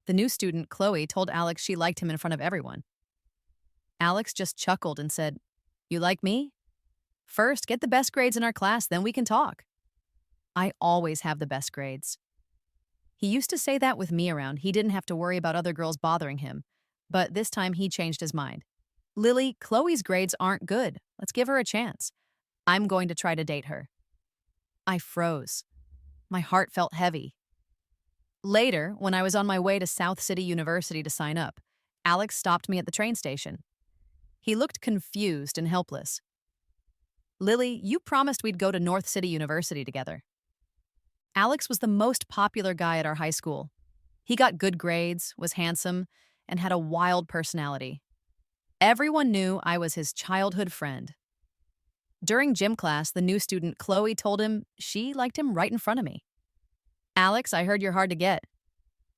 The new student, Chloe, told Alex she liked him in front of everyone. Alex just chuckled and said, "You like me? First, get the best grades in our class, then we can talk." I always have the best grades. He used to say that with me around, he didn't have to worry about other girls bothering him. But this time he changed his mind. "Lily, Chloe's grades aren't good. Let's give her a chance. I'm going to try to date her." I froze. My heart felt heavy. Later, when I was on my way to South City University to sign up, Alex stopped me at the train station. He looked confused and helpless. "Lily, you promised we'd go to North City University together." Alex was the most popular guy at our high school. He got good grades, was handsome, and had a wild personality. Everyone knew I was his childhood friend. During gym class, the new student Chloe told him she liked him right in front of me. "Alex, I heard you're hard to get.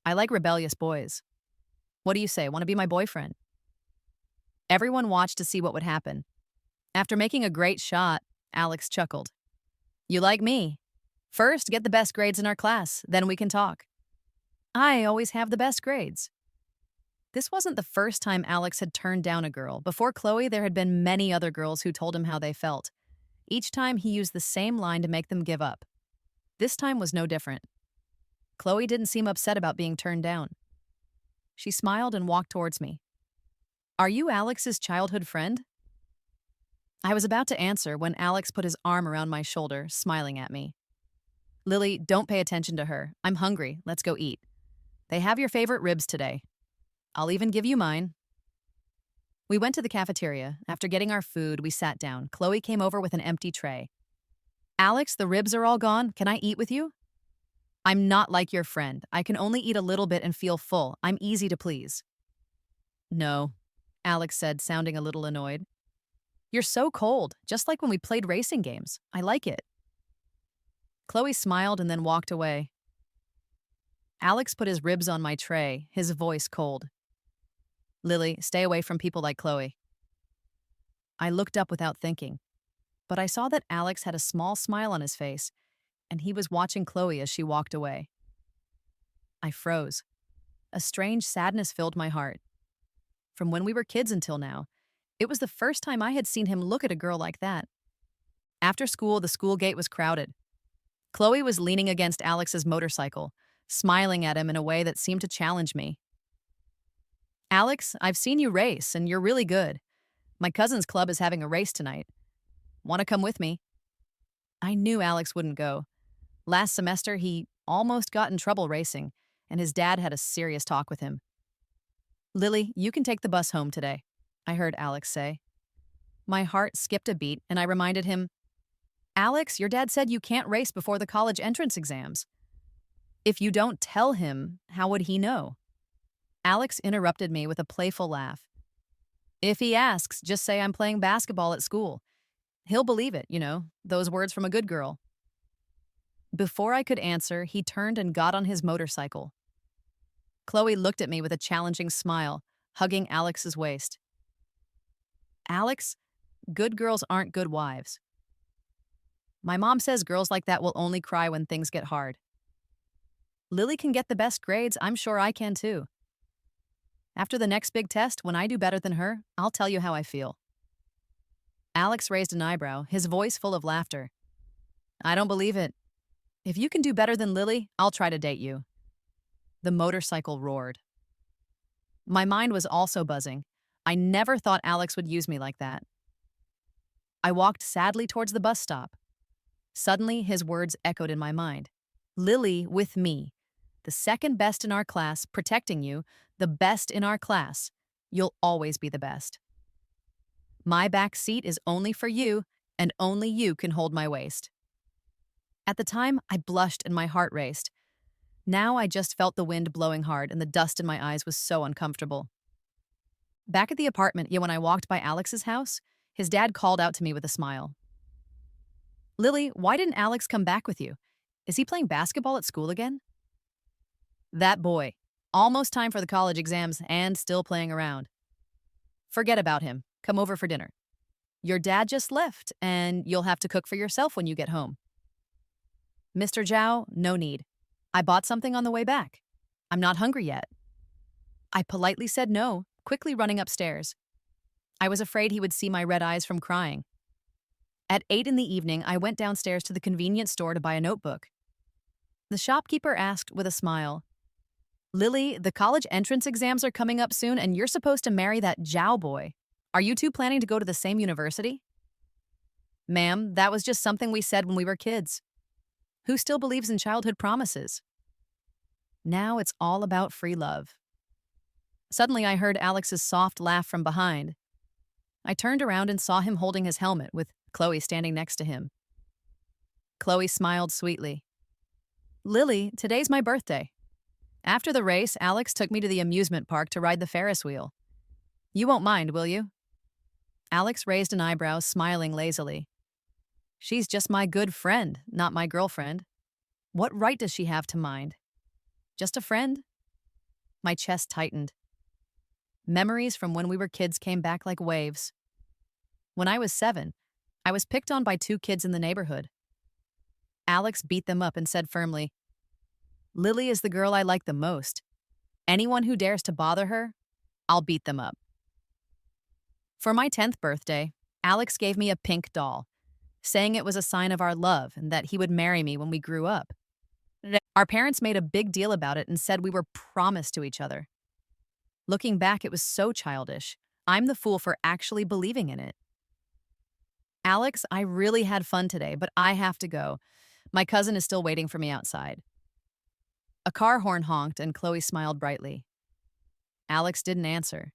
I like rebellious boys. What do you say? Want to be my boyfriend?" Everyone watched to see what would happen. After making a great shot, Alex chuckled. "You like me? First, get the best grades in our class, then we can talk." I always have the best grades. This wasn't the first time Alex had turned down a girl. Before Chloe, there had been many other girls who told him how they felt. Each time he used the same line to make them give up. This time was no different. Chloe didn't seem upset about being turned down. She smiled and walked towards me. "Are you Alex's childhood friend?" I was about to answer when Alex put his arm around my shoulder, smiling at me. "Lily, don't pay attention to her. I'm hungry. Let's go eat. They have your favorite ribs today. I'll even give you mine." We went to the cafeteria. After getting our food, we sat down. Chloe came over with an empty tray. "Alex, the ribs are all gone. Can I eat with you?" "I'm not like your friend. I can only eat a little bit and feel full. I'm easy to please." "No," Alex said, sounding a little annoyed. "You're so cold, just like when we played racing games. I like it." Chloe smiled and then walked away. Alex put his ribs on my tray, his voice cold. "Lily, stay away from people like Chloe." I looked up without thinking, but I saw that Alex had a small smile on his face, and he was watching Chloe as she walked away. I froze. A strange sadness filled my heart. From when we were kids until now, it was the first time I had seen him look at a girl like that. After school, the school gate was crowded. Chloe was leaning against Alex's motorcycle, smiling at him in a way that seemed to challenge me. "Alex, I've seen you race, and you're really good. My cousin's club is having a race tonight. Want to come with me?" I knew Alex wouldn't go. Last semester, he almost got in trouble racing, and his dad had a serious talk with him. "Lily, you can take the bus home today," I heard Alex say. My heart skipped a beat, and I reminded him, "Alex, your dad said you can't race before the college entrance exams." "If you don't tell him, how would he know?" Alex interrupted me with a playful laugh. "If he asks, just say I'm playing basketball at school. He'll believe it, those words from a good girl." Before I could answer, he turned and got on his motorcycle. Chloe looked at me with a challenging smile, hugging Alex's waist. "Alex, good girls aren't good wives. My mom says girls like that will only cry when things get hard. Lily can get the best grades, I'm sure I can too. After the next big test, when I do better than her, I'll tell you how I feel." Alex raised an eyebrow, his voice full of laughter. "I don't believe it. If you can do better than Lily, I'll try to date you." The motorcycle roared. My mind was also buzzing. I never thought Alex would use me like that. I walked sadly towards the bus stop. Suddenly, his words echoed in my mind. "Lily with me. The second best in our class, protecting you, the best in our class. You'll always be the best. My back seat is only for you, and only you can hold my waist." At the time, I blushed and my heart raced. Now I just felt the wind blowing hard and the dust in my eyes was so uncomfortable. Back at the apartment, when I walked by Alex's house, his dad called out to me with a smile. "Lily, why didn't Alex come back with you? Is he playing basketball at school again?" "That boy. Almost time for the college exams and still playing around. Forget about him. Come over for dinner. Your dad just left, and you'll have to cook for yourself when you get home." "Mr. Zhao, no need. I bought something on the way back. I'm not hungry yet." I politely said no, quickly running upstairs. I was afraid he would see my red eyes from crying. At 8 in the evening, I went downstairs to the convenience store to buy a notebook. The shopkeeper asked with a smile, Lily, the college entrance exams are coming up soon and you're supposed to marry that Zhao boy. Are you two planning to go to the same university? Ma'am, that was just something we said when we were kids. Who still believes in childhood promises? Now it's all about free love. Suddenly, I heard Alex's soft laugh from behind. I turned around and saw him holding his helmet with Chloe standing next to him. Chloe smiled sweetly. Lily, today's my birthday. After the race, Alex took me to the amusement park to ride the Ferris wheel. You won't mind, will you? Alex raised an eyebrow, smiling lazily. She's just my good friend, not my girlfriend. What right does she have to mind? Just a friend? My chest tightened. Memories from when we were kids came back like waves. When I was 7, I was picked on by 2 kids in the neighborhood. Alex beat them up and said firmly, Lily is the girl I like the most. Anyone who dares to bother her, I'll beat them up. For my 10th birthday, Alex gave me a pink doll, saying it was a sign of our love and that he would marry me when we grew up. Our parents made a big deal about it and said we were promised to each other. Looking back, it was so childish. I'm the fool for actually believing in it. Alex, I really had fun today, but I have to go. My cousin is still waiting for me outside. A car horn honked and Chloe smiled brightly. Alex didn't answer.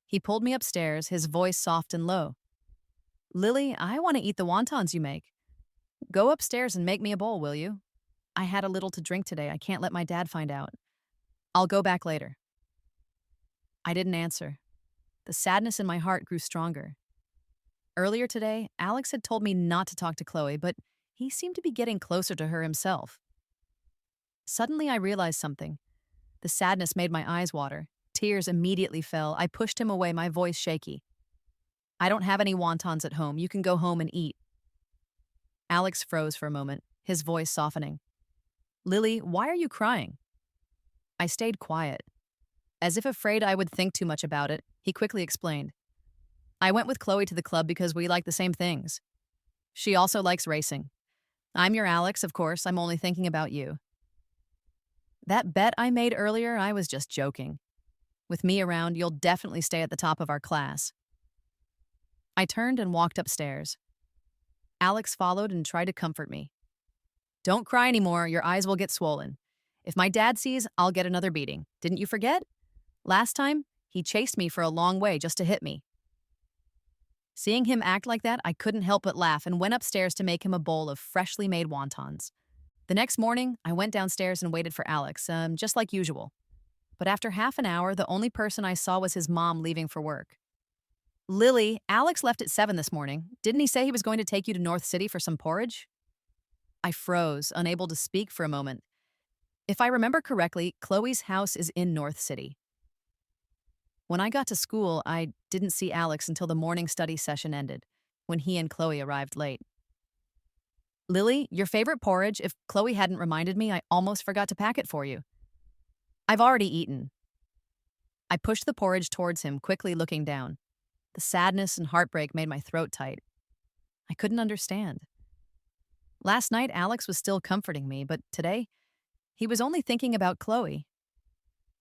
He pulled me upstairs, his voice soft and low. Lily, I want to eat the wontons you make. Go upstairs and make me a bowl, will you? I had a little to drink today. I can't let my dad find out. I'll go back later. I didn't answer. The sadness in my heart grew stronger. Earlier today, Alex had told me not to talk to Chloe, but he seemed to be getting closer to her himself. Suddenly, I realized something. The sadness made my eyes water. Tears immediately fell. I pushed him away, my voice shaky. I don't have any wontons at home. You can go home and eat. Alex froze for a moment, his voice softening. Lily, why are you crying? I stayed quiet. As if afraid I would think too much about it, he quickly explained. I went with Chloe to the club because we like the same things. She also likes racing. I'm your Alex, of course. I'm only thinking about you. That bet I made earlier, I was just joking. With me around, you'll definitely stay at the top of our class. I turned and walked upstairs. Alex followed and tried to comfort me. Don't cry anymore, your eyes will get swollen. If my dad sees, I'll get another beating. Didn't you forget? Last time, he chased me for a long way just to hit me. Seeing him act like that, I couldn't help but laugh and went upstairs to make him a bowl of freshly made wontons. The next morning, I went downstairs and waited for Alex, just like usual. But after half an hour, the only person I saw was his mom leaving for work. Lily, Alex left at 7 this morning. Didn't he say he was going to take you to North City for some porridge? I froze, unable to speak for a moment. If I remember correctly, Chloe's house is in North City. When I got to school, I didn't see Alex until the morning study session ended, when he and Chloe arrived late. Lily, your favorite porridge, if Chloe hadn't reminded me, I almost forgot to pack it for you. I've already eaten. I pushed the porridge towards him, quickly looking down. The sadness and heartbreak made my throat tight. I couldn't understand. Last night, Alex was still comforting me, but today, he was only thinking about Chloe.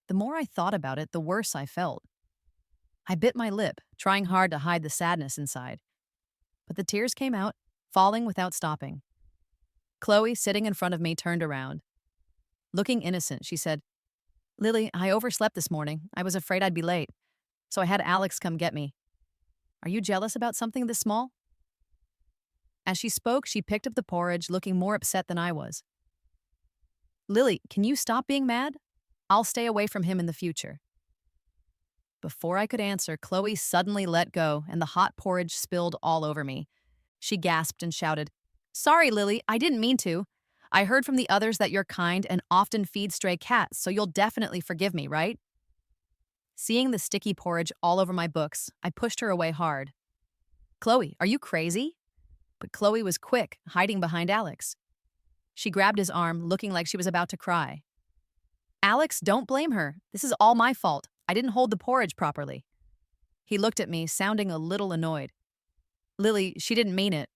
The more I thought about it, the worse I felt. I bit my lip, trying hard to hide the sadness inside. But the tears came out, falling without stopping. Chloe, sitting in front of me, turned around. Looking innocent, she said, Lily, I overslept this morning. I was afraid I'd be late, so I had Alex come get me. Are you jealous about something this small? As she spoke, she picked up the porridge, looking more upset than I was. Lily, can you stop being mad? I'll stay away from him in the future. Before I could answer, Chloe suddenly let go, and the hot porridge spilled all over me. She gasped and shouted, Sorry, Lily, I didn't mean to. I heard from the others that you're kind and often feed stray cats, so you'll definitely forgive me, right? Seeing the sticky porridge all over my books, I pushed her away hard. Chloe, are you crazy? But Chloe was quick, hiding behind Alex. She grabbed his arm, looking like she was about to cry. Alex, don't blame her. This is all my fault. I didn't hold the porridge properly. He looked at me, sounding a little annoyed. Lily, she didn't mean it.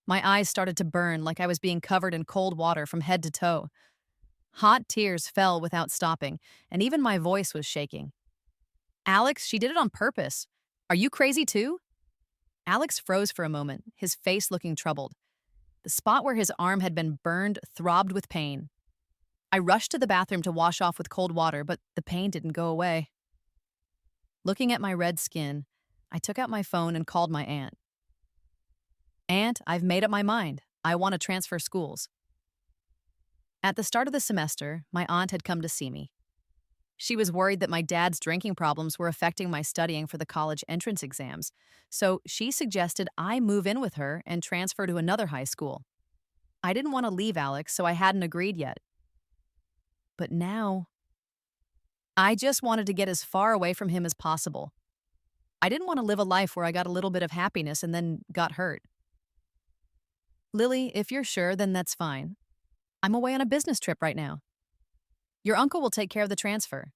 My eyes started to burn like I was being covered in cold water from head to toe. Hot tears fell without stopping, and even my voice was shaking. Alex, she did it on purpose. Are you crazy too? Alex froze for a moment, his face looking troubled. The spot where his arm had been burned throbbed with pain. I rushed to the bathroom to wash off with cold water, but the pain didn't go away. Looking at my red skin, I took out my phone and called my aunt. Aunt, I've made up my mind. I want to transfer schools. At the start of the semester, my aunt had come to see me. She was worried that my dad's drinking problems were affecting my studying for the college entrance exams, so she suggested I move in with her and transfer to another high school. I didn't want to leave Alex, so I hadn't agreed yet. But now, I just wanted to get as far away from him as possible. I didn't want to live a life where I got a little bit of happiness and then got hurt. Lily, if you're sure, then that's fine. I'm away on a business trip right now. Your uncle will take care of the transfer.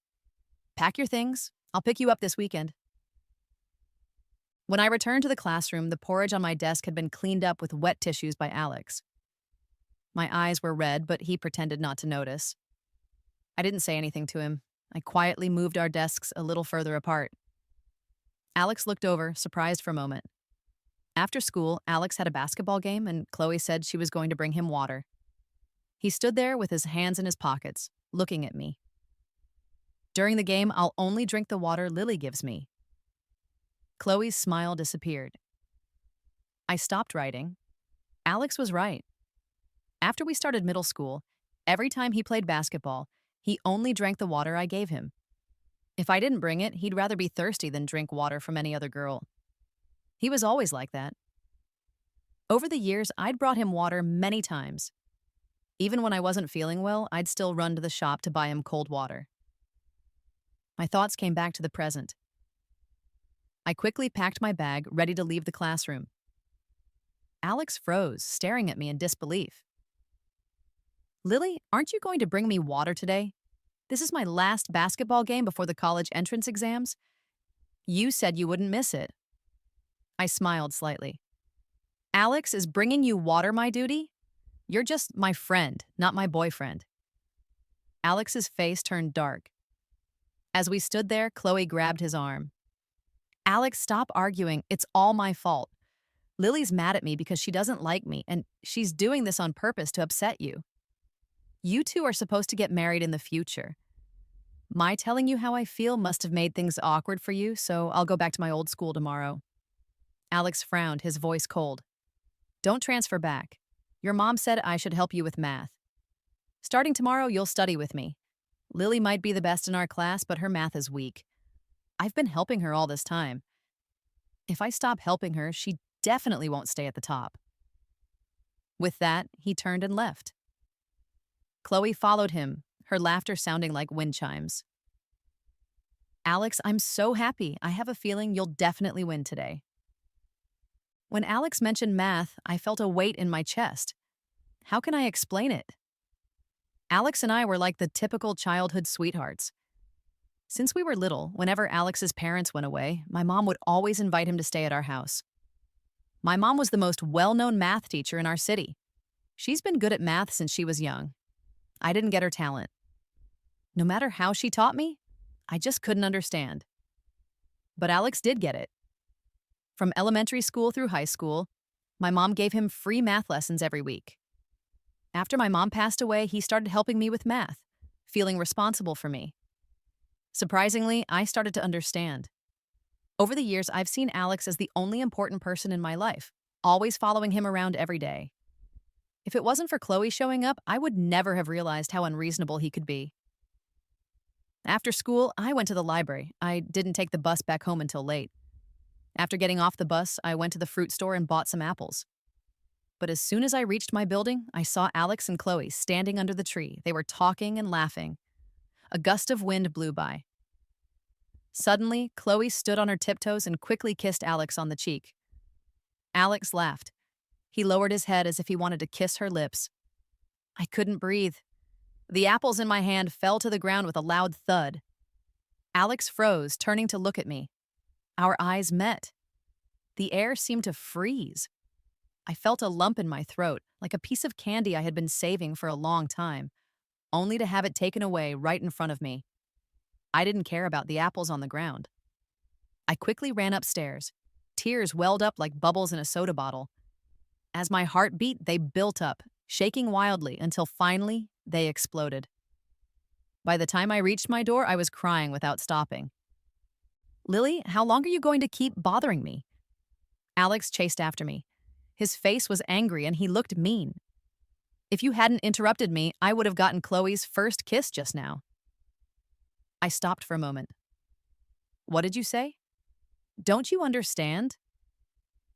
Pack your things. I'll pick you up this weekend. When I returned to the classroom, the porridge on my desk had been cleaned up with wet tissues by Alex. My eyes were red, but he pretended not to notice. I didn't say anything to him. I quietly moved our desks a little further apart. Alex looked over, surprised for a moment. After school, Alex had a basketball game, and Chloe said she was going to bring him water. He stood there with his hands in his pockets, looking at me. During the game, I'll only drink the water Lily gives me. Chloe's smile disappeared. I stopped writing. Alex was right. After we started middle school, every time he played basketball, he only drank the water I gave him. If I didn't bring it, he'd rather be thirsty than drink water from any other girl. He was always like that. Over the years, I'd brought him water many times. Even when I wasn't feeling well, I'd still run to the shop to buy him cold water. My thoughts came back to the present. I quickly packed my bag, ready to leave the classroom. Alex froze, staring at me in disbelief. Lily, aren't you going to bring me water today? This is my last basketball game before the college entrance exams. You said you wouldn't miss it. I smiled slightly. Alex, is bringing you water my duty? You're just my friend, not my boyfriend. Alex's face turned dark. As we stood there, Chloe grabbed his arm. Alex, stop arguing. It's all my fault. Lily's mad at me because she doesn't like me, and she's doing this on purpose to upset you. You two are supposed to get married in the future. My telling you how I feel must have made things awkward for you, so I'll go back to my old school tomorrow. Alex frowned, his voice cold. Don't transfer back. Your mom said I should help you with math. Starting tomorrow, you'll study with me. Lily might be the best in our class, but her math is weak. I've been helping her all this time. If I stop helping her, she definitely won't stay at the top. With that, he turned and left. Chloe followed him, her laughter sounding like wind chimes. Alex, I'm so happy. I have a feeling you'll definitely win today. When Alex mentioned math, I felt a weight in my chest. How can I explain it? Alex and I were like the typical childhood sweethearts. Since we were little, whenever Alex's parents went away, my mom would always invite him to stay at our house. My mom was the most well-known math teacher in our city. She's been good at math since she was young. I didn't get her talent. No matter how she taught me, I just couldn't understand. But Alex did get it. From elementary school through high school, my mom gave him free math lessons every week. After my mom passed away, he started helping me with math, feeling responsible for me. Surprisingly, I started to understand. Over the years, I've seen Alex as the only important person in my life, always following him around every day. If it wasn't for Chloe showing up, I would never have realized how unreasonable he could be. After school, I went to the library. I didn't take the bus back home until late. After getting off the bus, I went to the fruit store and bought some apples. But as soon as I reached my building, I saw Alex and Chloe standing under the tree. They were talking and laughing. A gust of wind blew by. Suddenly, Chloe stood on her tiptoes and quickly kissed Alex on the cheek. Alex laughed. He lowered his head as if he wanted to kiss her lips. I couldn't breathe. The apples in my hand fell to the ground with a loud thud. Alex froze, turning to look at me. Our eyes met. The air seemed to freeze. I felt a lump in my throat, like a piece of candy I had been saving for a long time, only to have it taken away right in front of me. I didn't care about the apples on the ground. I quickly ran upstairs. Tears welled up like bubbles in a soda bottle. As my heart beat, they built up, shaking wildly until finally they exploded. By the time I reached my door, I was crying without stopping. Lily, how long are you going to keep bothering me? Alex chased after me. His face was angry and he looked mean. If you hadn't interrupted me, I would have gotten Chloe's first kiss just now. I stopped for a moment. What did you say? Don't you understand?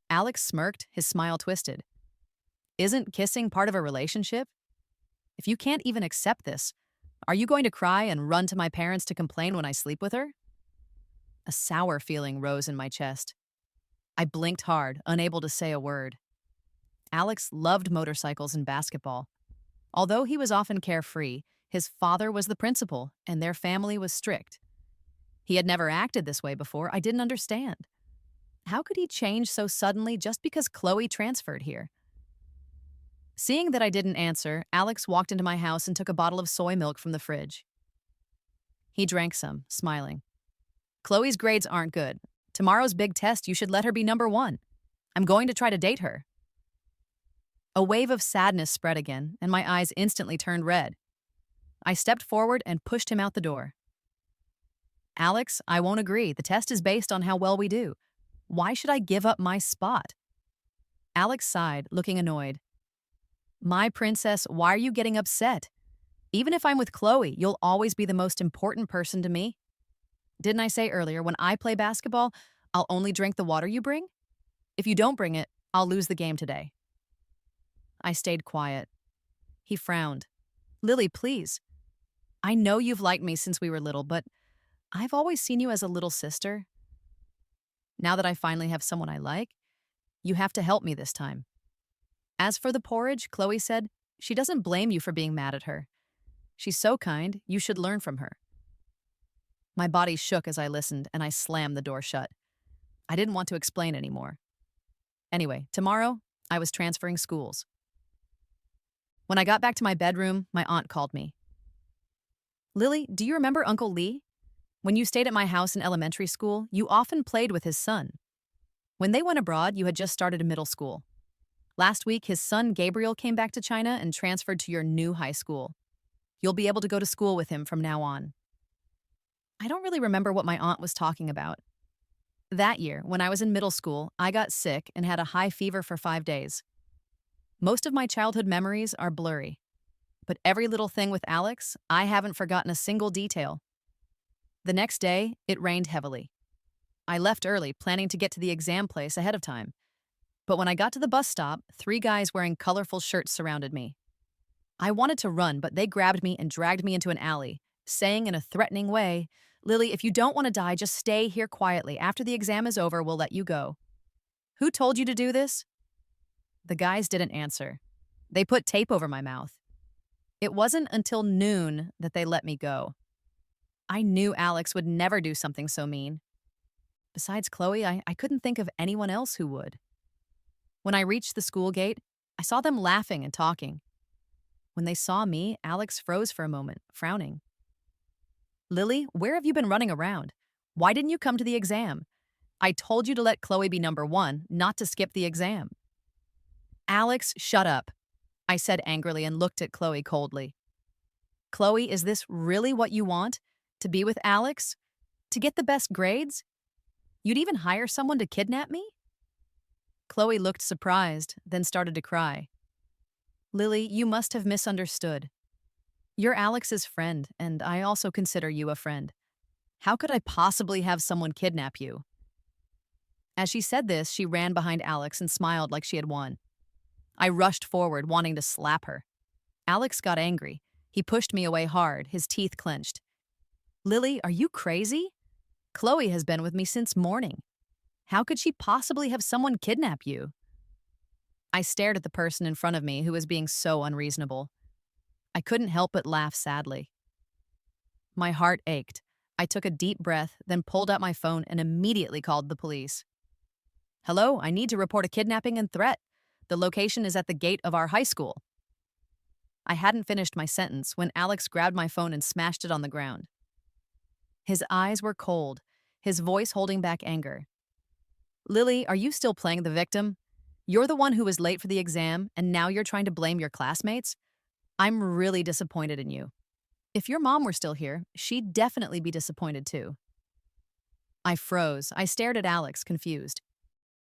Alex smirked, his smile twisted. Isn't kissing part of a relationship? If you can't even accept this, are you going to cry and run to my parents to complain when I sleep with her? A sour feeling rose in my chest. I blinked hard, unable to say a word. Alex loved motorcycles and basketball. Although he was often carefree, his father was the principal, and their family was strict. He had never acted this way before. I didn't understand. How could he change so suddenly just because Chloe transferred here? Seeing that I didn't answer, Alex walked into my house and took a bottle of soy milk from the fridge. He drank some, smiling. Chloe's grades aren't good. Tomorrow's big test, you should let her be number 1. I'm going to try to date her. A wave of sadness spread again, and my eyes instantly turned red. I stepped forward and pushed him out the door. Alex, I won't agree. The test is based on how well we do. Why should I give up my spot? Alex sighed, looking annoyed. My princess, why are you getting upset? Even if I'm with Chloe, you'll always be the most important person to me. Didn't I say earlier, when I play basketball, I'll only drink the water you bring? If you don't bring it, I'll lose the game today. I stayed quiet. He frowned. Lily, please. I know you've liked me since we were little, but I've always seen you as a little sister. Now that I finally have someone I like, you have to help me this time. As for the porridge, Chloe said, she doesn't blame you for being mad at her. She's so kind, you should learn from her. My body shook as I listened, and I slammed the door shut. I didn't want to explain anymore. Anyway, tomorrow, I was transferring schools. When I got back to my bedroom, my aunt called me. Lily, do you remember Uncle Lee? When you stayed at my house in elementary school, you often played with his son. When they went abroad, you had just started a middle school. Last week, his son Gabriel came back to China and transferred to your new high school. You'll be able to go to school with him from now on. I don't really remember what my aunt was talking about. That year, when I was in middle school, I got sick and had a high fever for 5 days. Most of my childhood memories are blurry. But every little thing with Alex, I haven't forgotten a single detail. The next day, it rained heavily. I left early, planning to get to the exam place ahead of time. But when I got to the bus stop, 3 guys wearing colorful shirts surrounded me. I wanted to run, but they grabbed me and dragged me into an alley, saying in a threatening way, Lily, if you don't want to die, just stay here quietly. After the exam is over, we'll let you go. Who told you to do this? The guys didn't answer. They put tape over my mouth. It wasn't until noon that they let me go. I knew Alex would never do something so mean. Besides Chloe, I couldn't think of anyone else who would. When I reached the school gate, I saw them laughing and talking. When they saw me, Alex froze for a moment, frowning. Lily, where have you been running around? Why didn't you come to the exam? I told you to let Chloe be number 1, not to skip the exam. Alex, shut up, I said angrily and looked at Chloe coldly. Chloe, is this really what you want? To be with Alex? To get the best grades? You'd even hire someone to kidnap me? Chloe looked surprised, then started to cry. Lily, you must have misunderstood. You're Alex's friend, and I also consider you a friend. How could I possibly have someone kidnap you? As she said this, she ran behind Alex and smiled like she had won. I rushed forward, wanting to slap her. Alex got angry. He pushed me away hard, his teeth clenched. Lily, are you crazy? Chloe has been with me since morning. How could she possibly have someone kidnap you? I stared at the person in front of me who was being so unreasonable. I couldn't help but laugh sadly. My heart ached. I took a deep breath, then pulled out my phone and immediately called the police. Hello, I need to report a kidnapping and threat. The location is at the gate of our high school. I hadn't finished my sentence when Alex grabbed my phone and smashed it on the ground. His eyes were cold, his voice holding back anger. Lily, are you still playing the victim? You're the one who was late for the exam, and now you're trying to blame your classmates? I'm really disappointed in you. If your mom were still here, she'd definitely be disappointed too. I froze. I stared at Alex, confused.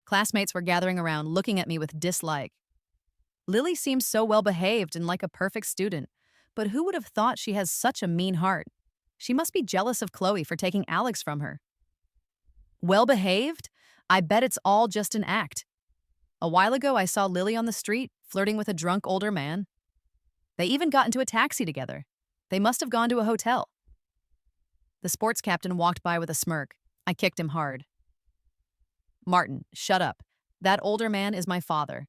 Classmates were gathering around, looking at me with dislike. Lily seems so well behaved and like a perfect student, but who would have thought she has such a mean heart? She must be jealous of Chloe for taking Alex from her. Well behaved? I bet it's all just an act. A while ago, I saw Lily on the street, flirting with a drunk older man. They even got into a taxi together. They must have gone to a hotel. The sports captain walked by with a smirk. I kicked him hard. Martin, shut up. That older man is my father.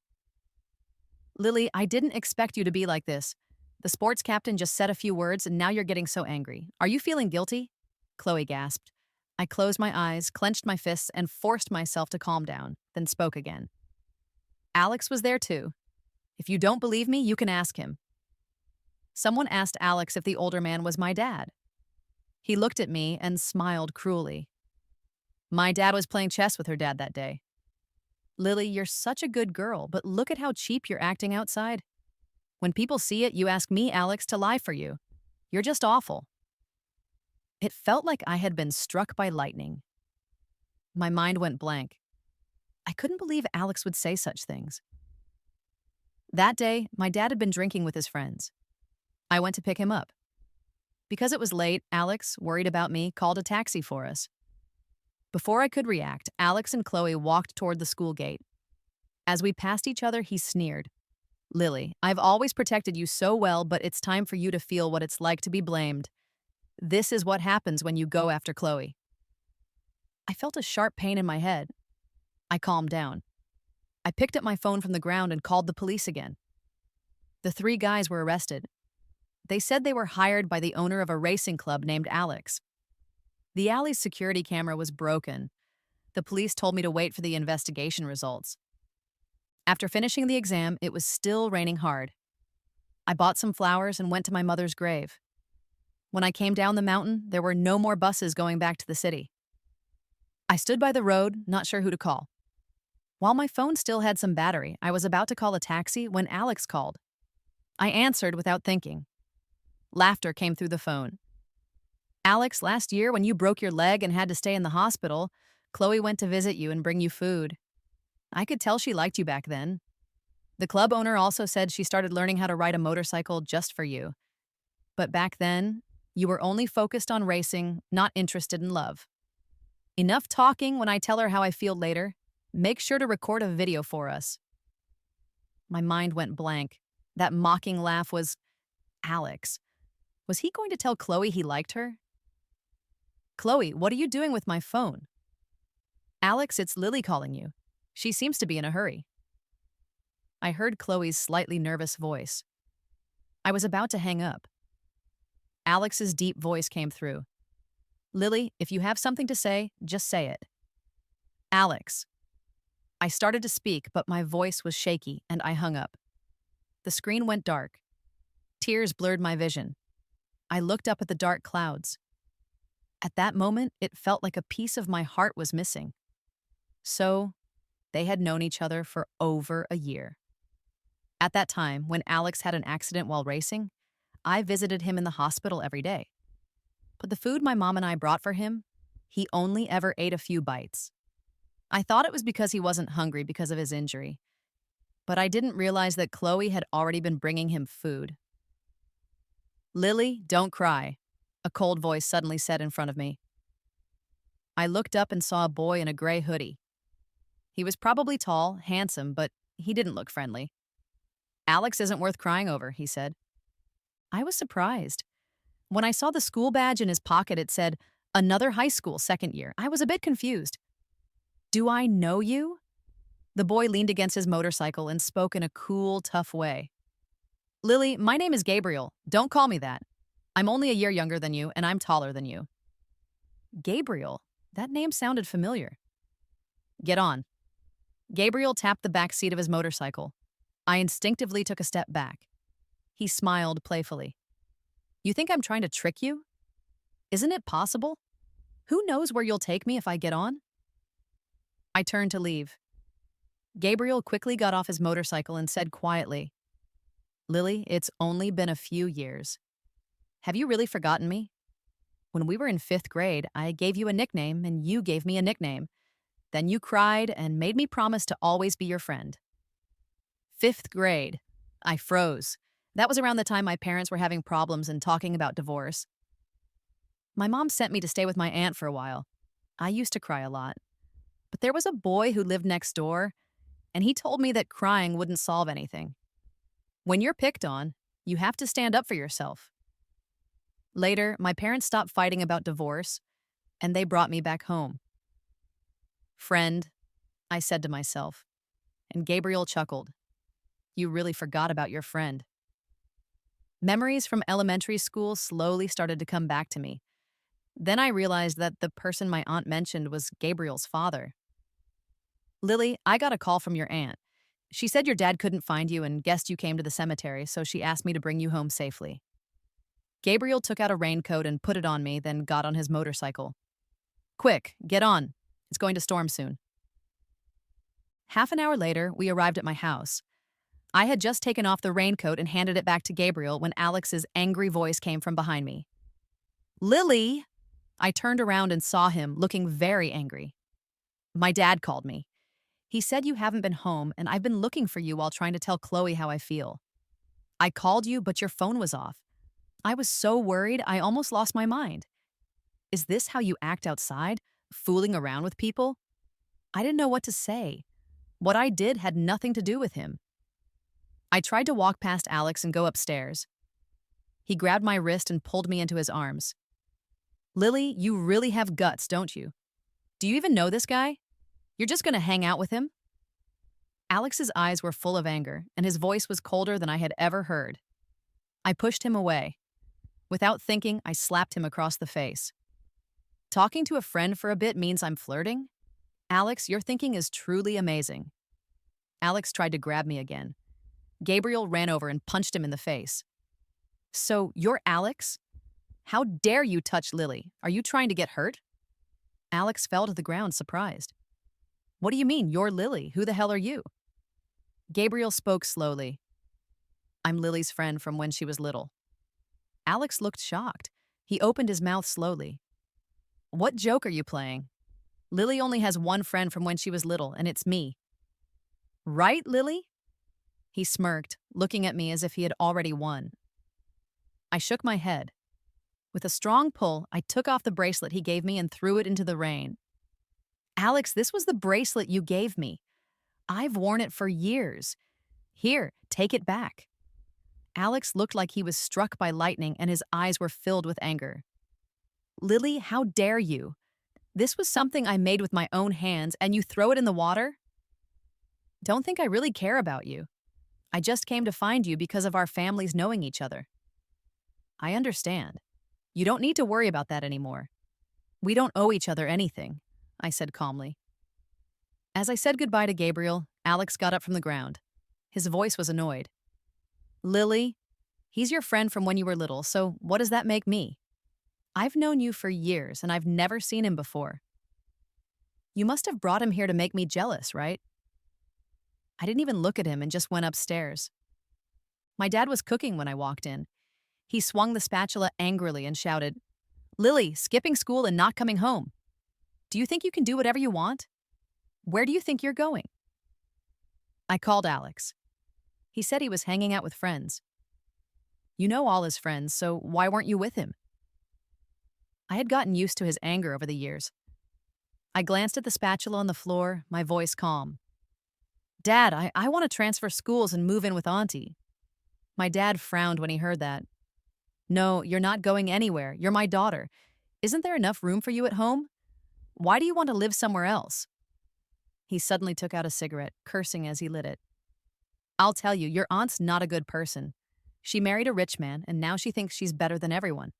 Lily, I didn't expect you to be like this. The sports captain just said a few words and now you're getting so angry. Are you feeling guilty? Chloe gasped. I closed my eyes, clenched my fists, and forced myself to calm down, then spoke again. Alex was there too. If you don't believe me, you can ask him. Someone asked Alex if the older man was my dad. He looked at me and smiled cruelly. My dad was playing chess with her dad that day. Lily, you're such a good girl, but look at how cheap you're acting outside. When people see it, you ask me, Alex, to lie for you. You're just awful. It felt like I had been struck by lightning. My mind went blank. I couldn't believe Alex would say such things. That day, my dad had been drinking with his friends. I went to pick him up. Because it was late, Alex, worried about me, called a taxi for us. Before I could react, Alex and Chloe walked toward the school gate. As we passed each other, he sneered. Lily, I've always protected you so well, but it's time for you to feel what it's like to be blamed. This is what happens when you go after Chloe. I felt a sharp pain in my head. I calmed down. I picked up my phone from the ground and called the police again. The 3 guys were arrested. They said they were hired by the owner of a racing club named Alex. The alley's security camera was broken. The police told me to wait for the investigation results. After finishing the exam, it was still raining hard. I bought some flowers and went to my mother's grave. When I came down the mountain, there were no more buses going back to the city. I stood by the road, not sure who to call. While my phone still had some battery, I was about to call a taxi when Alex called. I answered without thinking. Laughter came through the phone. Alex, last year when you broke your leg and had to stay in the hospital, Chloe went to visit you and bring you food. I could tell she liked you back then. The club owner also said she started learning how to ride a motorcycle just for you. But back then, you were only focused on racing, not interested in love. Enough talking when I tell her how I feel later. Make sure to record a video for us. My mind went blank. That mocking laugh was Alex. Was he going to tell Chloe he liked her? Chloe, what are you doing with my phone? Alex, it's Lily calling you. She seems to be in a hurry. I heard Chloe's slightly nervous voice. I was about to hang up. Alex's deep voice came through. Lily, if you have something to say, just say it. Alex. I started to speak, but my voice was shaky and I hung up. The screen went dark. Tears blurred my vision. I looked up at the dark clouds. At that moment, it felt like a piece of my heart was missing. So, they had known each other for over a year. At that time, when Alex had an accident while racing, I visited him in the hospital every day. But the food my mom and I brought for him, he only ever ate a few bites. I thought it was because he wasn't hungry because of his injury. But I didn't realize that Chloe had already been bringing him food. Lily, don't cry, a cold voice suddenly said in front of me. I looked up and saw a boy in a gray hoodie. He was probably tall, handsome, but he didn't look friendly. Alex isn't worth crying over, he said. I was surprised. When I saw the school badge in his pocket, it said, another high school, second year. I was a bit confused. Do I know you? The boy leaned against his motorcycle and spoke in a cool, tough way. Lily, my name is Gabriel. Don't call me that. I'm only a year younger than you, and I'm taller than you. Gabriel. That name sounded familiar. Get on. Gabriel tapped the back seat of his motorcycle. I instinctively took a step back. He smiled playfully. You think I'm trying to trick you? Isn't it possible? Who knows where you'll take me if I get on? I turned to leave. Gabriel quickly got off his motorcycle and said quietly, Lily, it's only been a few years. Have you really forgotten me? When we were in 5th grade, I gave you a nickname and you gave me a nickname. Then you cried and made me promise to always be your friend. 5th grade. I froze. That was around the time my parents were having problems and talking about divorce. My mom sent me to stay with my aunt for a while. I used to cry a lot. But there was a boy who lived next door, and he told me that crying wouldn't solve anything. When you're picked on, you have to stand up for yourself. Later, my parents stopped fighting about divorce, and they brought me back home. Friend, I said to myself, and Gabriel chuckled. You really forgot about your friend. Memories from elementary school slowly started to come back to me. Then I realized that the person my aunt mentioned was Gabriel's father. Lily, I got a call from your aunt. She said your dad couldn't find you and guessed you came to the cemetery, so she asked me to bring you home safely. Gabriel took out a raincoat and put it on me, then got on his motorcycle. Quick, get on. It's going to storm soon. Half an hour later, we arrived at my house. I had just taken off the raincoat and handed it back to Gabriel when Alex's angry voice came from behind me. Lily! I turned around and saw him, looking very angry. My dad called me. He said you haven't been home, and I've been looking for you while trying to tell Chloe how I feel. I called you, but your phone was off. I was so worried, I almost lost my mind. Is this how you act outside, fooling around with people? I didn't know what to say. What I did had nothing to do with him. I tried to walk past Alex and go upstairs. He grabbed my wrist and pulled me into his arms. Lily, you really have guts, don't you? Do you even know this guy? You're just going to hang out with him? Alex's eyes were full of anger, and his voice was colder than I had ever heard. I pushed him away. Without thinking, I slapped him across the face. Talking to a friend for a bit means I'm flirting? Alex, your thinking is truly amazing. Alex tried to grab me again. Gabriel ran over and punched him in the face. So, you're Alex? How dare you touch Lily? Are you trying to get hurt? Alex fell to the ground, surprised. What do you mean, you're Lily? Who the hell are you? Gabriel spoke slowly. I'm Lily's friend from when she was little. Alex looked shocked. He opened his mouth slowly. What joke are you playing? Lily only has one friend from when she was little, and it's me. Right, Lily? He smirked, looking at me as if he had already won. I shook my head. With a strong pull, I took off the bracelet he gave me and threw it into the rain. Alex, this was the bracelet you gave me. I've worn it for years. Here, take it back. Alex looked like he was struck by lightning and his eyes were filled with anger. Lily, how dare you? This was something I made with my own hands and you throw it in the water? Don't think I really care about you. I just came to find you because of our families knowing each other. I understand. You don't need to worry about that anymore. We don't owe each other anything, I said calmly. As I said goodbye to Gabriel, Alex got up from the ground. His voice was annoyed. Lily, he's your friend from when you were little, so what does that make me? I've known you for years, and I've never seen him before. You must have brought him here to make me jealous, right? I didn't even look at him and just went upstairs. My dad was cooking when I walked in. He swung the spatula angrily and shouted, Lily, skipping school and not coming home. Do you think you can do whatever you want? Where do you think you're going? I called Alex. He said he was hanging out with friends. You know all his friends, so why weren't you with him? I had gotten used to his anger over the years. I glanced at the spatula on the floor, my voice calm. Dad, I want to transfer schools and move in with Auntie. My dad frowned when he heard that. No, you're not going anywhere. You're my daughter. Isn't there enough room for you at home? Why do you want to live somewhere else? He suddenly took out a cigarette, cursing as he lit it. I'll tell you, your aunt's not a good person. She married a rich man, and now she thinks she's better than everyone.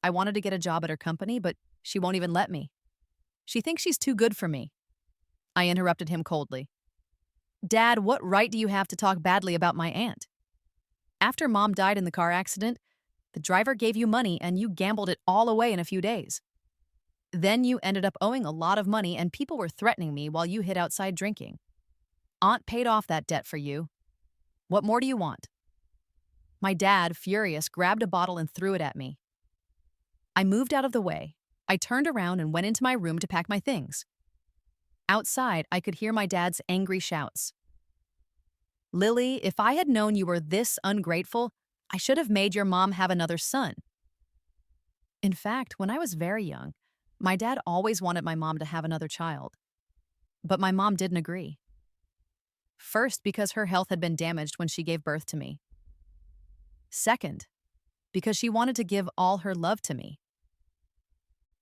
I wanted to get a job at her company, but she won't even let me. She thinks she's too good for me. I interrupted him coldly. Dad, what right do you have to talk badly about my aunt? After Mom died in the car accident, the driver gave you money and you gambled it all away in a few days. Then you ended up owing a lot of money and people were threatening me while you hid outside drinking. Aunt paid off that debt for you. What more do you want? My dad, furious, grabbed a bottle and threw it at me. I moved out of the way. I turned around and went into my room to pack my things. Outside, I could hear my dad's angry shouts. Lily, if I had known you were this ungrateful, I should have made your mom have another son. In fact, when I was very young, my dad always wanted my mom to have another child. But my mom didn't agree. First, because her health had been damaged when she gave birth to me. Second, because she wanted to give all her love to me.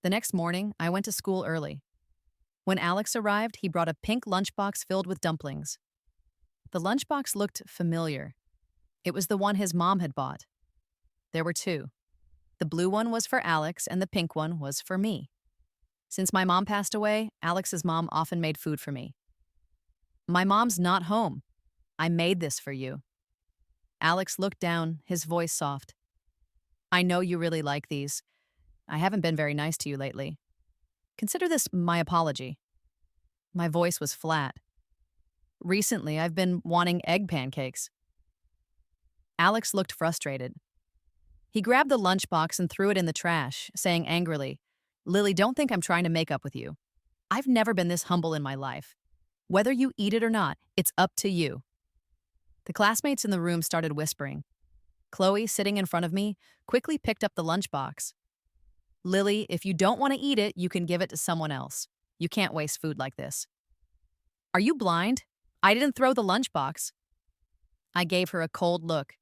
The next morning, I went to school early. When Alex arrived, he brought a pink lunchbox filled with dumplings. The lunchbox looked familiar. It was the one his mom had bought. There were two. The blue one was for Alex and the pink one was for me. Since my mom passed away, Alex's mom often made food for me. My mom's not home. I made this for you. Alex looked down, his voice soft. I know you really like these. I haven't been very nice to you lately. Consider this my apology. My voice was flat. Recently, I've been wanting egg pancakes. Alex looked frustrated. He grabbed the lunchbox and threw it in the trash, saying angrily, Lily, don't think I'm trying to make up with you. I've never been this humble in my life. Whether you eat it or not, it's up to you. The classmates in the room started whispering. Chloe, sitting in front of me, quickly picked up the lunchbox. Lily, if you don't want to eat it, you can give it to someone else. You can't waste food like this. Are you blind? I didn't throw the lunchbox. I gave her a cold look.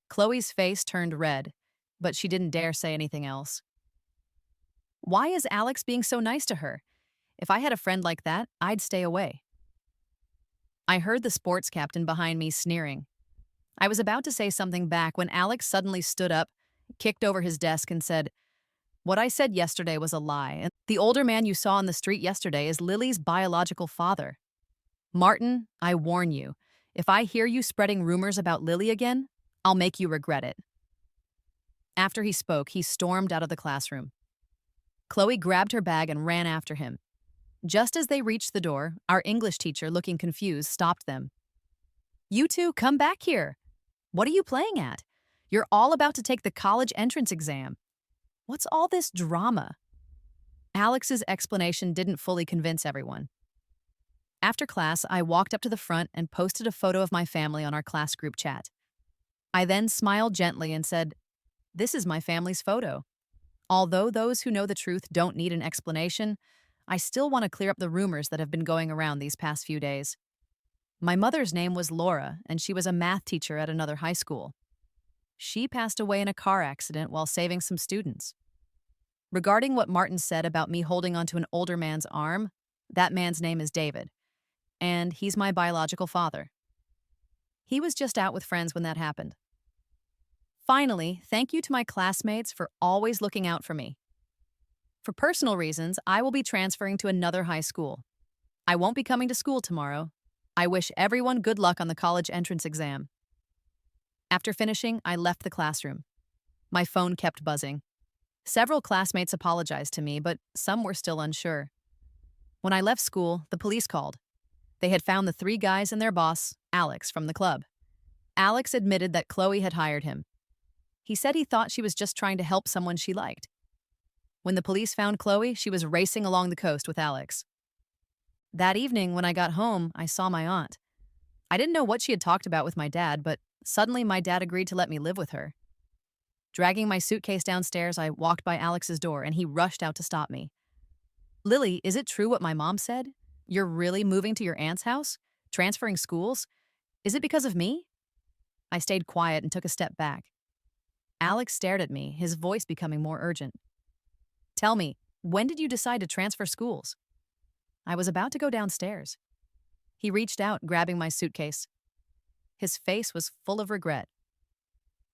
Chloe's face turned red, but she didn't dare say anything else. Why is Alex being so nice to her? If I had a friend like that, I'd stay away. I heard the sports captain behind me sneering. I was about to say something back when Alex suddenly stood up, kicked over his desk, and said, What I said yesterday was a lie, and the older man you saw on the street yesterday is Lily's biological father. Martin, I warn you, if I hear you spreading rumors about Lily again, I'll make you regret it. After he spoke, he stormed out of the classroom. Chloe grabbed her bag and ran after him. Just as they reached the door, our English teacher, looking confused, stopped them. You two, come back here. What are you playing at? You're all about to take the college entrance exam. What's all this drama? Alex's explanation didn't fully convince everyone. After class, I walked up to the front and posted a photo of my family on our class group chat. I then smiled gently and said, This is my family's photo. Although those who know the truth don't need an explanation, I still want to clear up the rumors that have been going around these past few days. My mother's name was Laura, and she was a math teacher at another high school. She passed away in a car accident while saving some students. Regarding what Martin said about me holding onto an older man's arm, that man's name is David, and he's my biological father. He was just out with friends when that happened. Finally, thank you to my classmates for always looking out for me. For personal reasons, I will be transferring to another high school. I won't be coming to school tomorrow. I wish everyone good luck on the college entrance exam. After finishing, I left the classroom. My phone kept buzzing. Several classmates apologized to me, but some were still unsure. When I left school, the police called. They had found the 3 guys and their boss, Alex, from the club. Alex admitted that Chloe had hired him. He said he thought she was just trying to help someone she liked. When the police found Chloe, she was racing along the coast with Alex. That evening, when I got home, I saw my aunt. I didn't know what she had talked about with my dad, but suddenly my dad agreed to let me live with her. Dragging my suitcase downstairs, I walked by Alex's door, and he rushed out to stop me. Lily, is it true what my mom said? You're really moving to your aunt's house? Transferring schools? Is it because of me? I stayed quiet and took a step back. Alex stared at me, his voice becoming more urgent. Tell me, when did you decide to transfer schools? I was about to go downstairs. He reached out, grabbing my suitcase. His face was full of regret.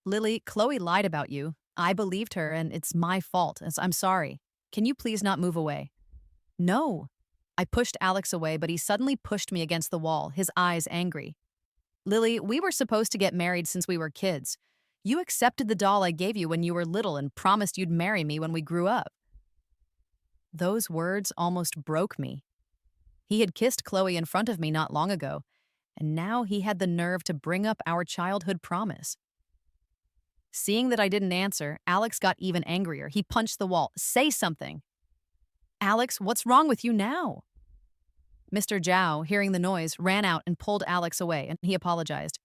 Lily, Chloe lied about you. I believed her, and it's my fault. I'm sorry. Can you please not move away? No. I pushed Alex away, but he suddenly pushed me against the wall, his eyes angry. Lily, we were supposed to get married since we were kids. You accepted the doll I gave you when you were little and promised you'd marry me when we grew up. Those words almost broke me. He had kissed Chloe in front of me not long ago, and now he had the nerve to bring up our childhood promise. Seeing that I didn't answer, Alex got even angrier. He punched the wall. Say something. Alex, what's wrong with you now? Mr. Zhao, hearing the noise, ran out and pulled Alex away, and he apologized.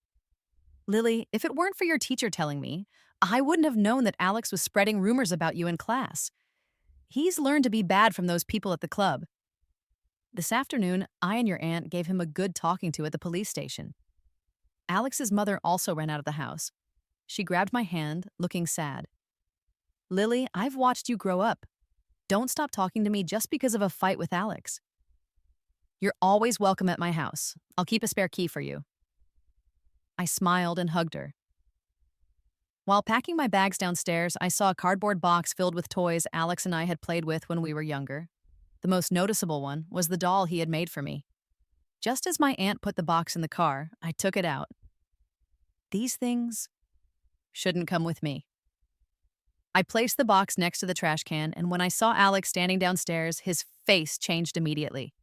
Lily, if it weren't for your teacher telling me, I wouldn't have known that Alex was spreading rumors about you in class. He's learned to be bad from those people at the club. This afternoon, I and your aunt gave him a good talking to at the police station. Alex's mother also ran out of the house. She grabbed my hand, looking sad. Lily, I've watched you grow up. Don't stop talking to me just because of a fight with Alex. You're always welcome at my house. I'll keep a spare key for you. I smiled and hugged her. While packing my bags downstairs, I saw a cardboard box filled with toys Alex and I had played with when we were younger. The most noticeable one was the doll he had made for me. Just as my aunt put the box in the car, I took it out. These things shouldn't come with me. I placed the box next to the trash can, and when I saw Alex standing downstairs, his face changed immediately.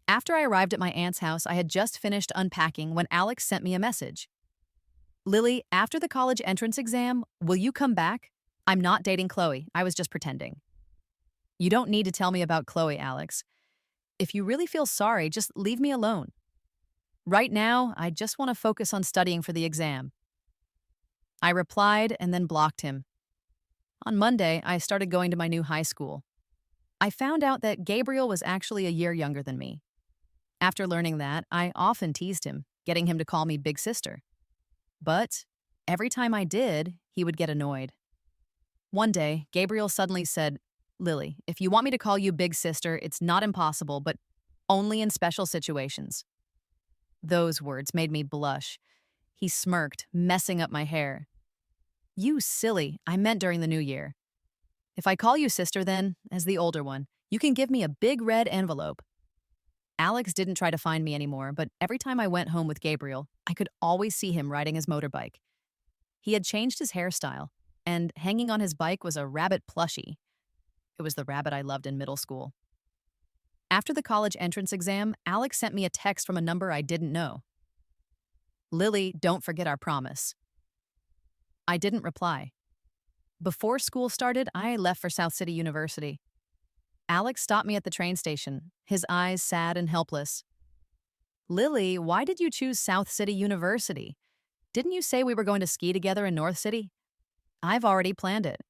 After I arrived at my aunt's house, I had just finished unpacking when Alex sent me a message. Lily, after the college entrance exam, will you come back? I'm not dating Chloe. I was just pretending. You don't need to tell me about Chloe, Alex. If you really feel sorry, just leave me alone. Right now, I just want to focus on studying for the exam. I replied and then blocked him. On Monday, I started going to my new high school. I found out that Gabriel was actually a year younger than me. After learning that, I often teased him, getting him to call me Big Sister. But every time I did, he would get annoyed. One day, Gabriel suddenly said, Lily, if you want me to call you Big Sister, it's not impossible, but only in special situations. Those words made me blush. He smirked, messing up my hair. You silly, I meant during the new year. If I call you sister then, as the older one, you can give me a big red envelope. Alex didn't try to find me anymore, but every time I went home with Gabriel, I could always see him riding his motorbike. He had changed his hairstyle, and hanging on his bike was a rabbit plushie. It was the rabbit I loved in middle school. After the college entrance exam, Alex sent me a text from a number I didn't know. Lily, don't forget our promise. I didn't reply. Before school started, I left for South City University. Alex stopped me at the train station, his eyes sad and helpless. Lily, why did you choose South City University? Didn't you say we were going to ski together in North City? I've already planned it.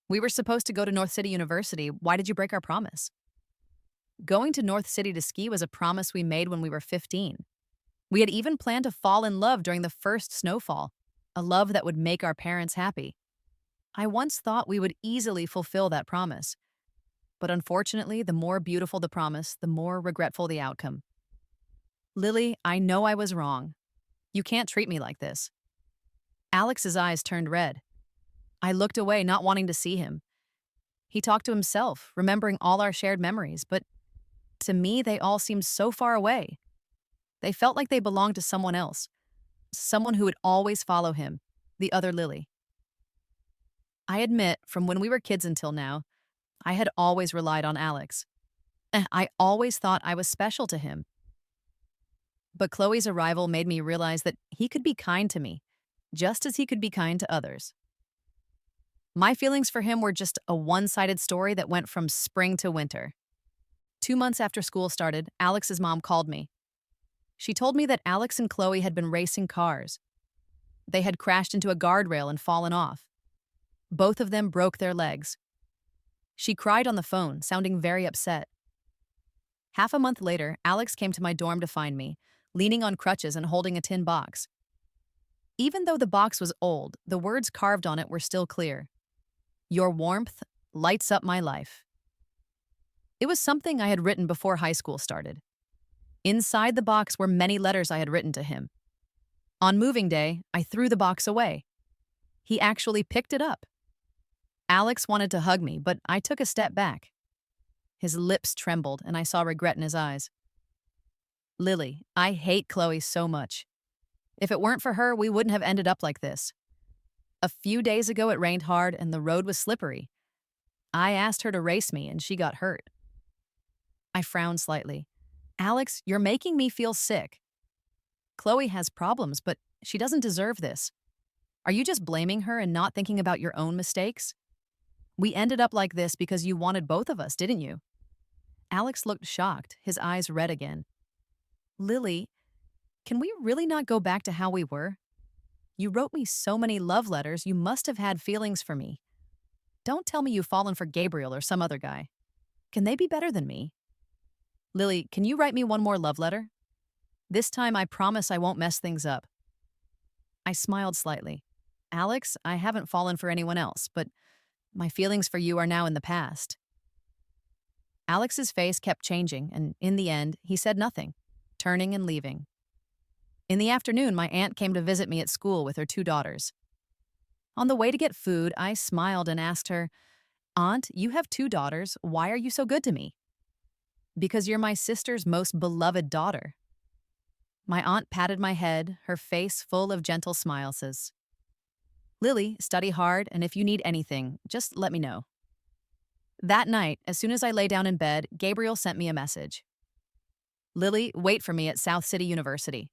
We were supposed to go to North City University. Why did you break our promise? Going to North City to ski was a promise we made when we were 15. We had even planned to fall in love during the first snowfall, a love that would make our parents happy. I once thought we would easily fulfill that promise. But unfortunately, the more beautiful the promise, the more regretful the outcome. Lily, I know I was wrong. You can't treat me like this. Alex's eyes turned red. I looked away, not wanting to see him. He talked to himself, remembering all our shared memories, but to me, they all seemed so far away. They felt like they belonged to someone else, someone who would always follow him, the other Lily. I admit, from when we were kids until now, I had always relied on Alex. I always thought I was special to him. But Chloe's arrival made me realize that he could be kind to me, just as he could be kind to others. My feelings for him were just a one-sided story that went from spring to winter. 2 months after school started, Alex's mom called me. She told me that Alex and Chloe had been racing cars. They had crashed into a guardrail and fallen off. Both of them broke their legs. She cried on the phone, sounding very upset. Half a month later, Alex came to my dorm to find me, leaning on crutches and holding a tin box. Even though the box was old, the words carved on it were still clear. Your warmth lights up my life. It was something I had written before high school started. Inside the box were many letters I had written to him. On moving day, I threw the box away. He actually picked it up. Alex wanted to hug me, but I took a step back. His lips trembled, and I saw regret in his eyes. Lily, I hate Chloe so much. If it weren't for her, we wouldn't have ended up like this. A few days ago, it rained hard and the road was slippery. I asked her to race me, and she got hurt. I frowned slightly. Alex, you're making me feel sick. Chloe has problems, but she doesn't deserve this. Are you just blaming her and not thinking about your own mistakes? We ended up like this because you wanted both of us, didn't you? Alex looked shocked, his eyes red again. Lily, can we really not go back to how we were? You wrote me so many love letters, you must have had feelings for me. Don't tell me you've fallen for Gabriel or some other guy. Can they be better than me? Lily, can you write me one more love letter? This time I promise I won't mess things up. I smiled slightly. Alex, I haven't fallen for anyone else, but my feelings for you are now in the past. Alex's face kept changing, and in the end, he said nothing, turning and leaving. In the afternoon, my aunt came to visit me at school with her 2 daughters. On the way to get food, I smiled and asked her, Aunt, you have 2 daughters. Why are you so good to me? Because you're my sister's most beloved daughter. My aunt patted my head, her face full of gentle smiles. Lily, study hard, and if you need anything, just let me know. That night, as soon as I lay down in bed, Gabriel sent me a message. Lily, wait for me at South City University.